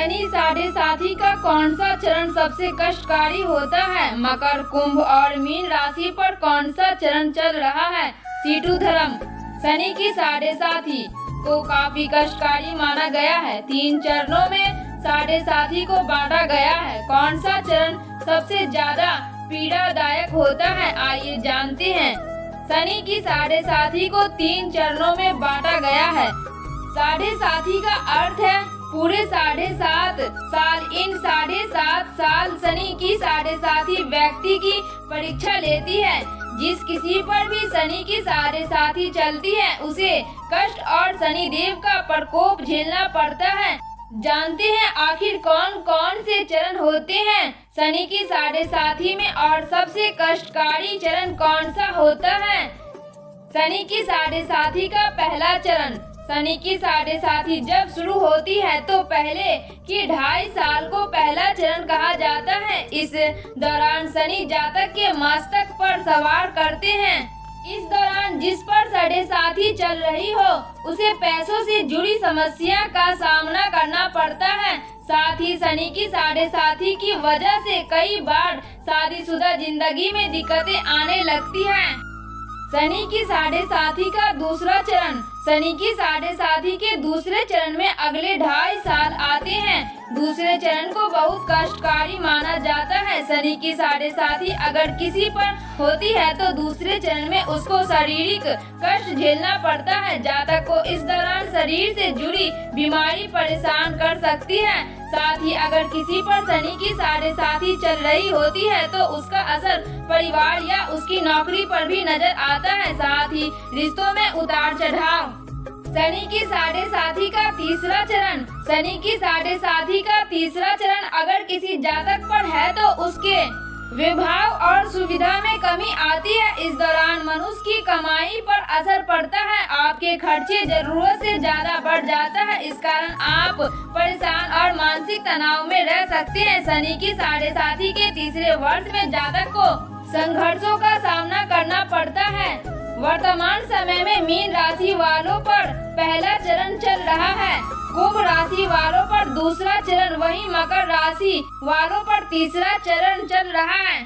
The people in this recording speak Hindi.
शनि साढ़े साथी का कौन सा चरण सबसे कष्टकारी होता है? मकर, कुंभ और मीन राशि पर कौन सा चरण चल रहा है? सीटू धर्म। शनि की साढ़े साथी को काफी कष्टकारी माना गया है। 3 चरणों में साढ़े साथी को बांटा गया है। कौन सा चरण सबसे ज्यादा पीड़ादायक होता है? आइए जानते हैं। शनि की साढ़े साथी को 3 चरणों में बांटा गया है। साढ़े साथी का अर्थ है पूरे 7.5 साल। इन 7.5 साल शनि की साढ़े साथी व्यक्ति की परीक्षा लेती है। जिस किसी पर भी शनि की साढ़े साथी चलती है उसे कष्ट और शनि देव का प्रकोप झेलना पड़ता है। जानते हैं आखिर कौन कौन से चरण होते हैं शनि की साढ़े साथी में और सबसे कष्टकारी चरण कौन सा होता है? शनि की साढ़े साथी का पहला चरण। शनि की साढ़े साथी जब शुरू होती है तो पहले की 2.5 साल को पहला चरण कहा जाता है। इस दौरान शनि जातक के मस्तक पर सवार करते हैं। इस दौरान जिस पर साढ़े साथी चल रही हो उसे पैसों से जुड़ी समस्या का सामना करना पड़ता है। साथ ही शनि की साढ़े साथी की वजह से कई बार शादीशुदा जिंदगी में दिक्कतें आने लगती हैं। शनि की साढ़े साथी का दूसरा चरण। शनि की साढ़े साथी के दूसरे चरण में अगले 2.5 साल आते हैं। दूसरे चरण को बहुत कष्टकारी माना जाता है। शनि की साढ़े साथी अगर किसी पर होती है तो दूसरे चरण में उसको शारीरिक कष्ट झेलना पड़ता है। जातक को इस दौरान शरीर से जुड़ी बीमारी परेशान कर सकती है। साथ ही अगर किसी पर शनि की साढ़े साथी चल रही होती है तो उसका असर परिवार या उसकी नौकरी पर भी नजर आता है। साथ ही रिश्तों में उतार चढ़ाव। शनि की साढ़े साथी का तीसरा चरण। शनि की साढ़े साथी का तीसरा चरण अगर किसी जातक पर है तो उसके विभाग और सुविधा में कमी आती है। इस दौरान मनुष्य की कमाई पर असर पड़ता है। आपके खर्चे जरूरत से ज्यादा बढ़ जाता है। इस कारण आप परेशान और मानसिक तनाव में रह सकते हैं। शनि की साढ़े साथी के तीसरे वर्ष में जातक को संघर्षों का सामना करना पड़ता है। वर्तमान समय में मीन राशि वालों पर पहला चरण चल रहा है। कुंभ राशि वालों पर दूसरा चरण, वहीं मकर राशि वालों पर तीसरा चरण चल रहा है।